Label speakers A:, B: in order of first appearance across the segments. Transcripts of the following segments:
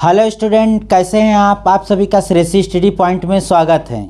A: Hello student, कैसे हैं आप सभी का श्रेयसी स्टडी पॉइंट में स्वागत है।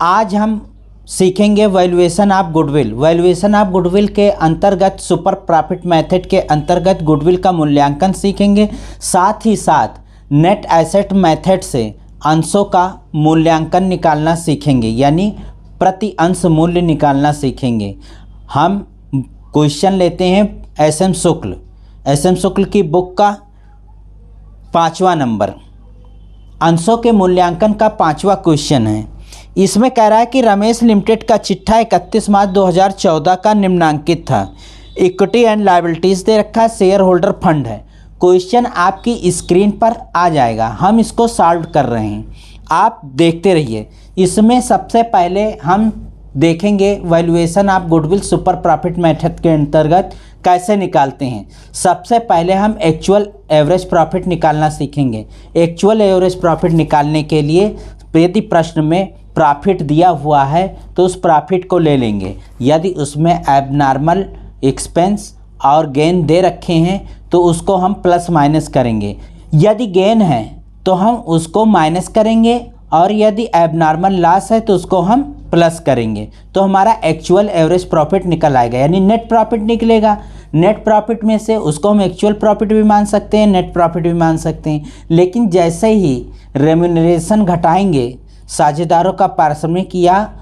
A: आज हम सीखेंगे valuation of goodwill. Valuation of goodwill के अंतर्गत सुपर प्रॉफिट मेथड के अंतर्गत गुडविल का मूल्यांकन सीखेंगे। साथ ही साथ नेट एसेट मेथड से अंशों का मूल्यांकन निकालना सीखेंगे, यानी प्रति अंश मूल्य निकालना सीखेंगे। हम क्वेश्चन लेते हैं एस एम शुक्ल की बुक का 5वां नंबर, अंशों के मूल्यांकन का 5वां क्वेश्चन है। इसमें कह रहा है कि रमेश लिमिटेड का चिट्ठा 31 मार्च 2014 का निम्नांकित था। इक्विटी एंड लायबिलिटीज़ दे रखा है, शेयर होल्डर फंड है। क्वेश्चन आपकी स्क्रीन पर आ जाएगा, हम इसको सॉल्व कर रहे हैं, आप देखते रहिए। इसमें सबसे पहले हम देखेंगे valuation of goodwill super profit method के अंतर्गत कैसे निकालते हैं। सबसे पहले हम एक्चुअल एवरेज प्रॉफिट निकालना सीखेंगे। एक्चुअल एवरेज प्रॉफिट निकालने के लिए यदि प्रश्न में प्रॉफिट दिया हुआ है तो उस प्रॉफिट को ले लेंगे। यदि उसमें एबनॉर्मल एक्सपेंस और गेन दे रखे हैं तो उसको हम प्लस माइनस करेंगे। यदि गेन है तो हम उसको माइनस करेंगे और यदि एबनॉर्मल लॉस है तो उसको हम प्लस करेंगे, तो हमारा एक्चुअल एवरेज प्रॉफिट निकल आएगा, यानी नेट प्रॉफिट निकलेगा। नेट प्रॉफिट में से उसको हम एक्चुअल प्रॉफिट भी मान सकते हैं, नेट प्रॉफिट भी मान सकते हैं। लेकिन जैसे ही रेम्यूनरेशन घटाएंगे, साझेदारों का पारिश्रमिक या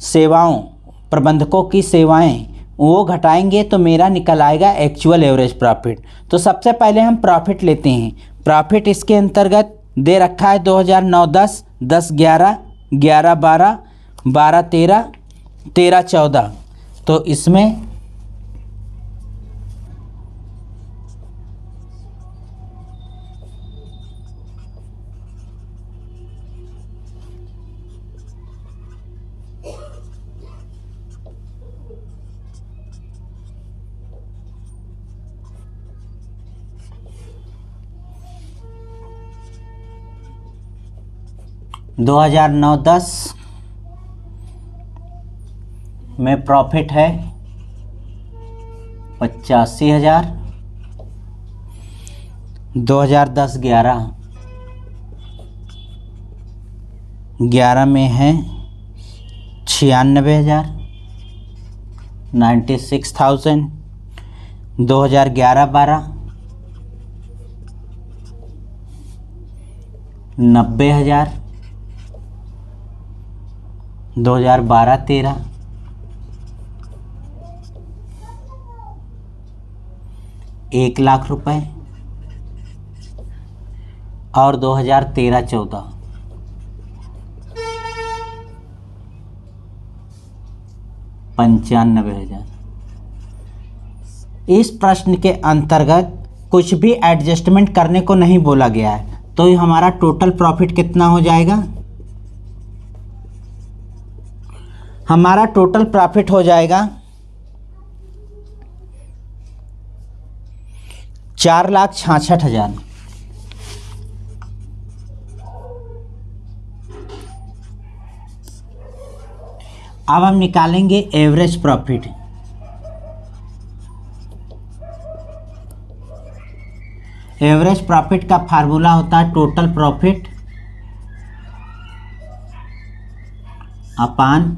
A: सेवाओं, प्रबंधकों की सेवाएं वो घटाएंगे तो मेरा निकल आएगा एक्चुअल एवरेज प्रॉफिट। तो सबसे पहले हम प्रॉफिट लेते हैं। प्रॉफिट इसके अंतर्गत दे रखा है 2009-10, 10-11, 11-12, 12-13, 13-14। तो इसमें दो 2009-10 में प्रॉफिट है 85,000। 2010-11 में है 96,000, 96,000। 2011-12 90,000। 2012-13 1,00,000 रुपए और 2013-14 95,000। इस प्रश्न के अंतर्गत कुछ भी एडजस्टमेंट करने को नहीं बोला गया है, तो हमारा टोटल प्रॉफिट कितना हो जाएगा? हमारा टोटल प्रॉफिट हो जाएगा 4,66,000। अब हम निकालेंगे एवरेज प्रॉफिट। एवरेज प्रॉफिट का फार्मूला होता है total profit upon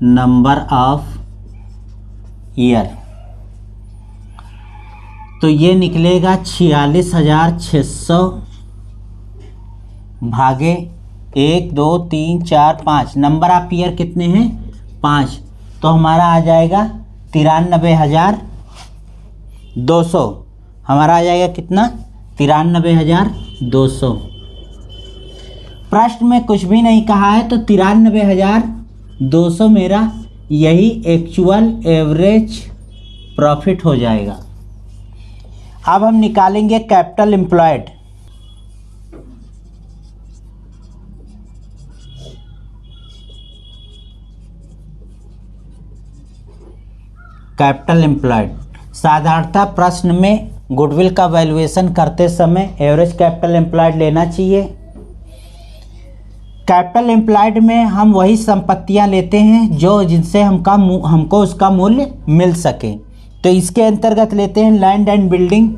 A: number of year. तो ये निकलेगा 46,600 भागे 1 2 3 4 5। नंबर ऑफ ईयर कितने हैं? 5। तो हमारा आ जाएगा 93,200। हमारा आ जाएगा कितना? 93,200। प्रश्न में कुछ भी नहीं कहा है, तो 93,200 मेरा यही एक्चुअल एवरेज प्रॉफिट हो जाएगा। अब हम निकालेंगे कैपिटल एम्प्लॉयड। कैपिटल एम्प्लॉयड साधारणतः प्रश्न में गुडविल का वैल्यूएशन करते समय एवरेज कैपिटल एम्प्लॉयड लेना चाहिए। कैपिटल एम्प्लॉयड में हम वही संपत्तियां लेते हैं जो जिनसे हमको उसका मूल्य मिल सके। तो इसके अंतर्गत लेते हैं land and building,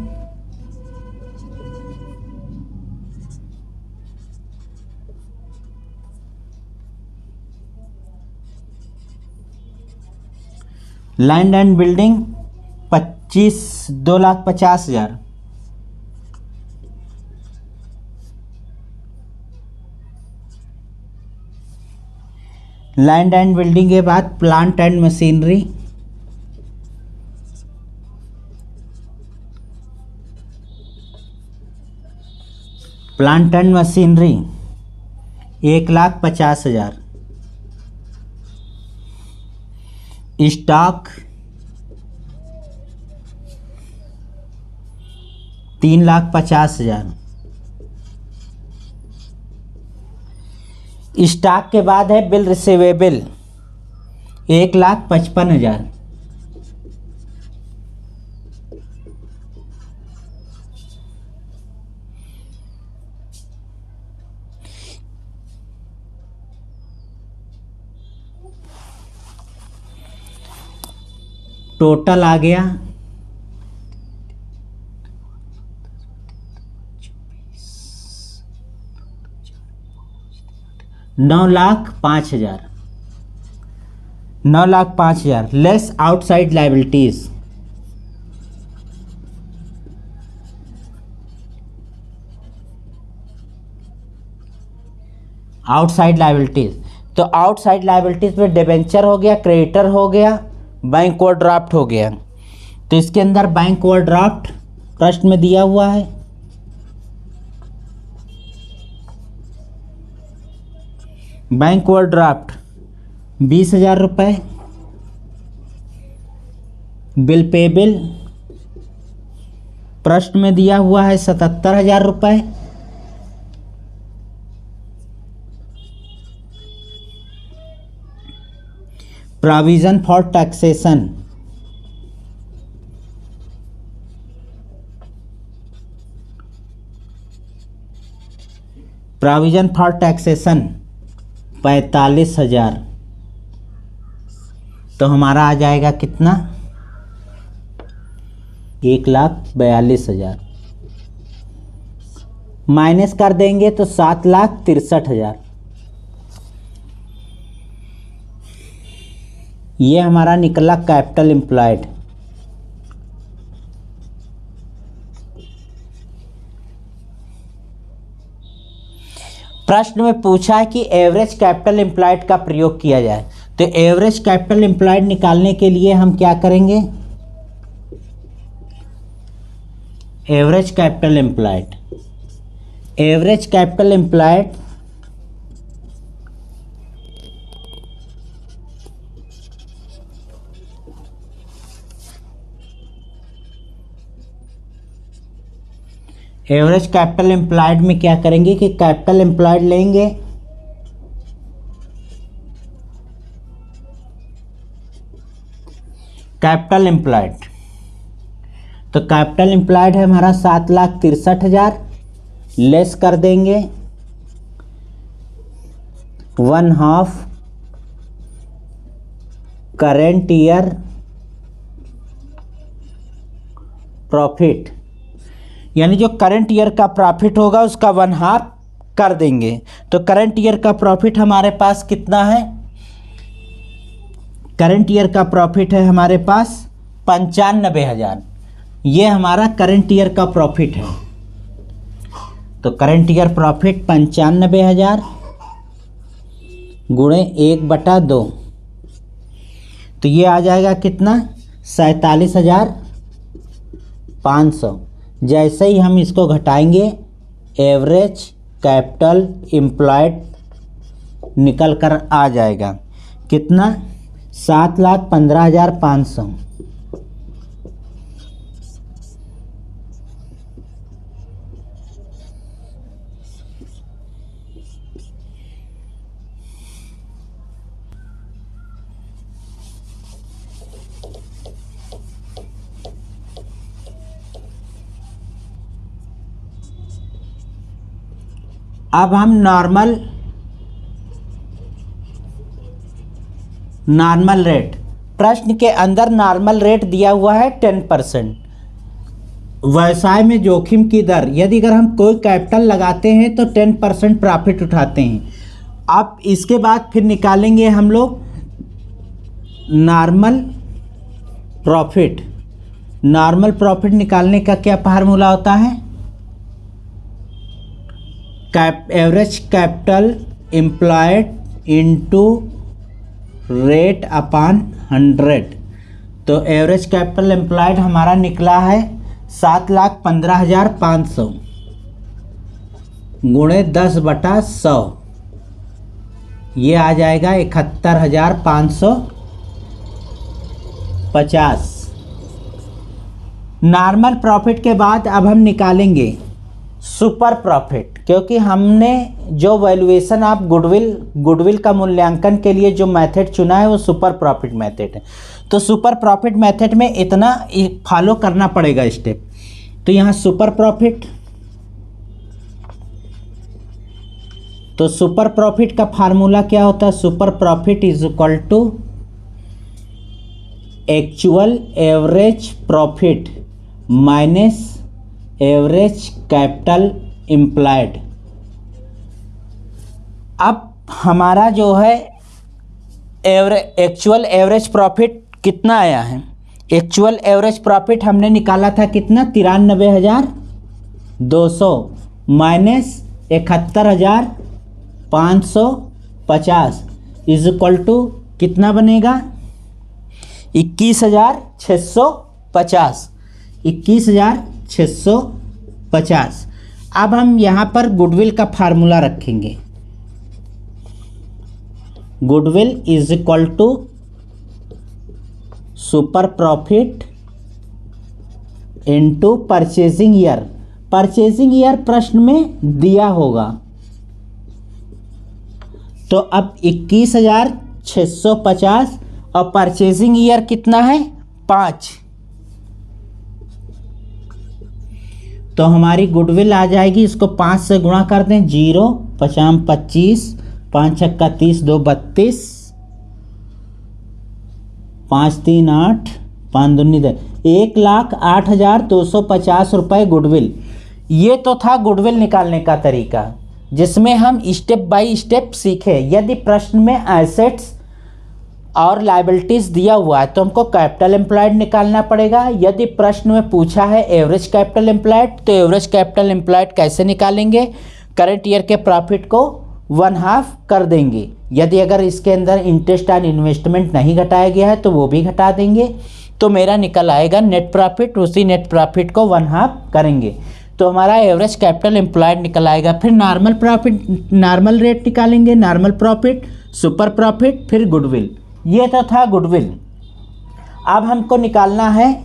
A: land and building 2,50,000। Land and building के बाद plant and machinery, plant and machinery 1,50,000। Stock 3,50,000। Stock के बाद है बिल रिसीवेबल 1,55,000। टोटल आ गया 9,05,000। 9,05,000 less outside liabilities. Outside liabilities, तो आउटसाइड लाइबिलिटीज में डिबेंचर हो गया, क्रेडिटर हो गया, बैंक ओवरड्राफ्ट हो गया। तो इसके अंदर बैंक ओवरड्राफ्ट प्रश्न में दिया हुआ है। बैंक ओवरड्राफ्ट 20,000 रुपये। बिल पेबल प्रश्न में दिया हुआ है 77,000 रुपये। Provision for taxation, provision for taxation 45,000। तो हमारा आ जाएगा कितना, 1,42,000। माइनस कर देंगे तो 7,63,000। ये हमारा निकला कैपिटल एम्प्लॉयड। प्रश्न में पूछा है कि एवरेज कैपिटल एम्प्लॉयड का प्रयोग किया जाए। तो एवरेज कैपिटल एम्प्लॉयड निकालने के लिए हम क्या करेंगे, average capital employed, average capital employed average capital employed में क्या करेंगे कि कैपिटल एम्प्लॉयड लेंगे, कैपिटल एम्प्लॉयड, तो कैपिटल एम्प्लॉयड है हमारा 7,63,000। लेस कर देंगे 1/2 करेंट ईयर प्रॉफिट, यानी जो करंट ईयर का प्रॉफिट होगा उसका 1/2 कर देंगे। तो करंट ईयर का प्रॉफिट हमारे पास कितना है, करंट ईयर का प्रॉफिट है हमारे पास 95,000। ये हमारा करंट ईयर का प्रॉफिट है। तो करंट ईयर प्रॉफिट 95,000 गुणे 1/2, तो ये आ जाएगा कितना, 47,500। जैसे ही हम इसको घटाएंगे एवरेज कैपिटल एम्प्लॉयड निकल कर आ जाएगा कितना, 7,15,500। अब हम नॉर्मल रेट, प्रश्न के अंदर नॉर्मल रेट दिया हुआ है 10%। व्यवसाय में जोखिम की दर, यदि अगर हम कोई कैपिटल लगाते हैं तो 10% प्रॉफिट उठाते हैं। अब इसके बाद फिर निकालेंगे हम लोग नॉर्मल प्रॉफिट, नॉर्मल प्रॉफिट निकालने का क्या फार्मूला होता है? Average capital employed into rate upon 100। तो एवरेज कैपिटल एम्प्लॉयड हमारा निकला है 7,15,500 गुणे 10/100, ये आ जाएगा 71,550। नॉर्मल प्रॉफिट के बाद अब हम निकालेंगे सुपर प्रॉफिट, क्योंकि हमने जो वैल्यूएशन ऑफ गुडविल का मूल्यांकन के लिए जो मेथड चुना है वो सुपर प्रॉफिट मेथड है। तो सुपर प्रॉफिट मेथड में इतना फॉलो करना पड़ेगा स्टेप। तो यहाँ सुपर प्रॉफिट, तो सुपर प्रॉफिट का फार्मूला क्या होता है? Super profit is equal to actual average profit minus average capital employed. अब हमारा जो है एक्चुअल एवरेज प्रॉफिट कितना आया है? एक्चुअल एवरेज प्रॉफिट हमने निकाला था कितना? 93,200 माइनस 71,550 इज इक्वल टू कितना बनेगा? 21,650। 21,650। अब हम यहाँ पर गुडविल का फार्मूला रखेंगे। Goodwill is equal to super profit into purchasing year. Purchasing year प्रश्न में दिया होगा। तो अब 21,650 और परचेजिंग ईयर कितना है? 5। तो हमारी गुडविल आ जाएगी, इसको 5 से गुणा कर दें। 0 5 25, 5 छक्का 30, 2 32, 5 3 8, 5 दूनी 10, 1,08,250 रुपये गुडविल। ये तो था गुडविल निकालने का तरीका, जिसमें हम स्टेप बाय स्टेप सीखे। यदि प्रश्न में एसेट्स और लायबिलिटीज दिया हुआ है तो हमको कैपिटल एम्प्लॉयड निकालना पड़ेगा। यदि प्रश्न में पूछा है एवरेज कैपिटल एम्प्लॉयड, तो एवरेज कैपिटल एम्प्लॉयड कैसे निकालेंगे? करंट ईयर के प्रॉफिट को 1/2 कर देंगे। यदि अगर इसके अंदर इंटरेस्ट एंड इन्वेस्टमेंट नहीं घटाया गया है तो वो भी घटा देंगे। तो मेरा निकल आएगा नेट प्रॉफिट, उसी नेट प्रॉफिट को 1/2 करेंगे तो हमारा एवरेज कैपिटल एम्प्लॉयड निकल आएगा। फिर नॉर्मल प्रॉफिट, नॉर्मल रेट निकालेंगे, नॉर्मल प्रॉफिट, सुपर प्रॉफिट, फिर गुडविल। ये तो था गुडविल। अब हमको निकालना है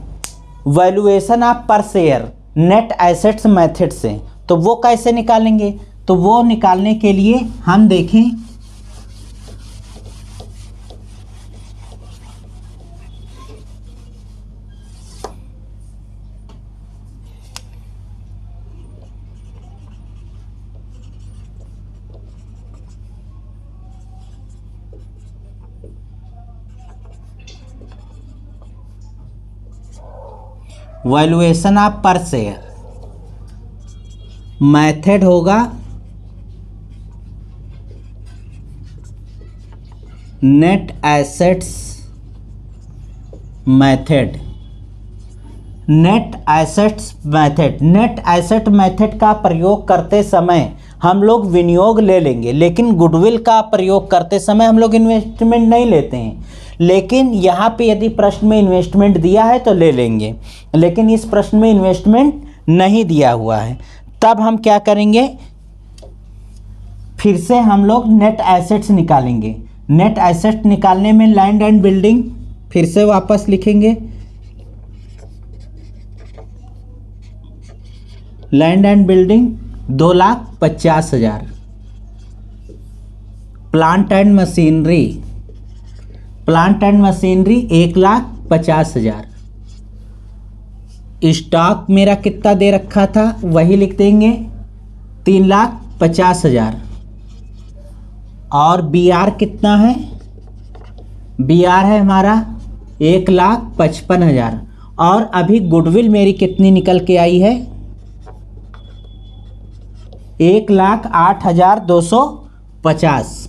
A: वैल्यूएशन ऑफ पर शेयर नेट एसेट्स मेथड से। तो वो कैसे निकालेंगे? तो वो निकालने के लिए हम देखें वैल्यूएशन ऑफ पर शेयर मेथड होगा net assets method. Net assets method, net asset method का प्रयोग करते समय हम लोग विनियोग ले लेंगे, लेकिन गुडविल का प्रयोग करते समय हम लोग इन्वेस्टमेंट नहीं लेते हैं। लेकिन यहाँ पे यदि प्रश्न में इन्वेस्टमेंट दिया है तो ले लेंगे, लेकिन इस प्रश्न में इन्वेस्टमेंट नहीं दिया हुआ है। तब हम क्या करेंगे? फिर से हम लोग नेट एसेट्स निकालेंगे। नेट एसेट निकालने में लैंड एंड बिल्डिंग फिर से वापस लिखेंगे। Land and building 2,50,000। Plant and machinery, plant and machinery 1,50,000। Stock मेरा कितना दे रखा था वही लिख देंगे 3,50,000। और बी आर कितना है? बी आर है हमारा 1,55,000। और अभी गुडविल मेरी कितनी निकल के आई है? 1,08,250।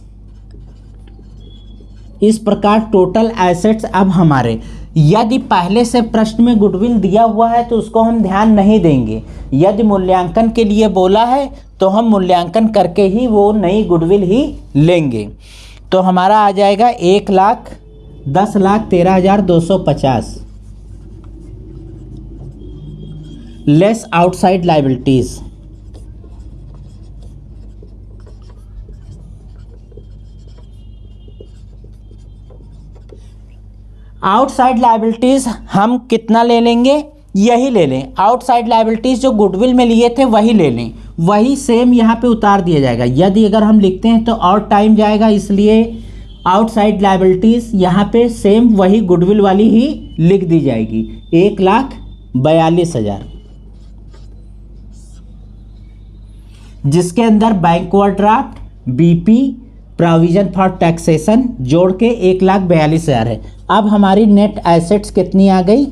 A: इस प्रकार टोटल एसेट्स अब हमारे, यदि पहले से प्रश्न में गुडविल दिया हुआ है तो उसको हम ध्यान नहीं देंगे। यदि मूल्यांकन के लिए बोला है तो हम मूल्यांकन करके ही वो नई गुडविल ही लेंगे। तो हमारा आ जाएगा 1,10,13,250 less outside liabilities. Outside liabilities हम कितना ले लेंगे, यही ले लें। आउटसाइड लायबिलिटीज जो गुडविल में लिए थे वही ले लें, वही सेम यहाँ पे उतार दिया जाएगा। यदि अगर हम लिखते हैं तो और टाइम जाएगा, इसलिए आउटसाइड लायबिलिटीज यहाँ पे सेम वही गुडविल वाली ही लिख दी जाएगी, 1,42,000, जिसके अंदर bank overdraft, BP, provision for taxation जोड़ के 1,42,000 है। अब हमारी नेट एसेट्स कितनी आ गई,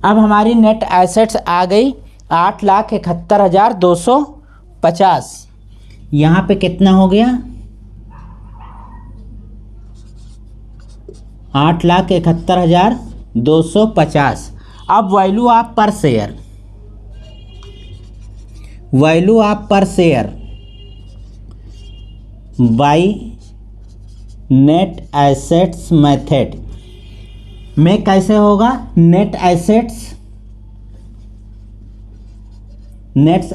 A: अब हमारी नेट एसेट्स आ गई 8,71,250। यहाँ पे कितना हो गया, 8,71,250। अब वैल्यू ऑफ पर शेयर, वैल्यू ऑफ पर share by net assets method में कैसे होगा, net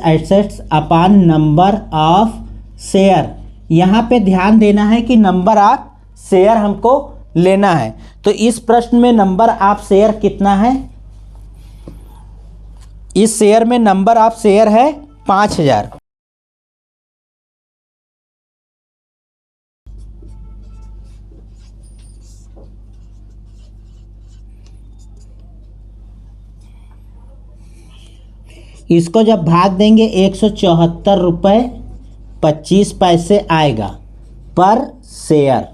A: assets upon number of share. यहाँ पे ध्यान देना है कि नंबर ऑफ शेयर हमको लेना है। तो इस प्रश्न में नंबर ऑफ शेयर कितना है, इस शेयर में नंबर ऑफ शेयर है 5,000। इसको जब भाग देंगे 174 रुपये 25 पैसे आएगा पर शेयर।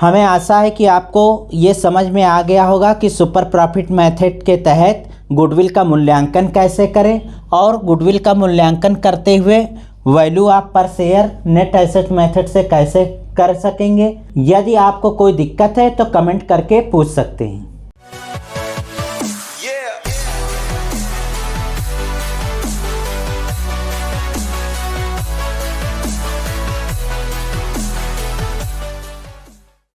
A: हमें आशा है कि आपको ये समझ में आ गया होगा कि सुपर प्रॉफिट मेथड के तहत गुडविल का मूल्यांकन कैसे करें और गुडविल का मूल्यांकन करते हुए वैल्यू ऑफ पर शेयर नेट एसेट मेथड से कैसे कर सकेंगे। यदि आपको कोई दिक्कत है तो कमेंट करके पूछ सकते हैं।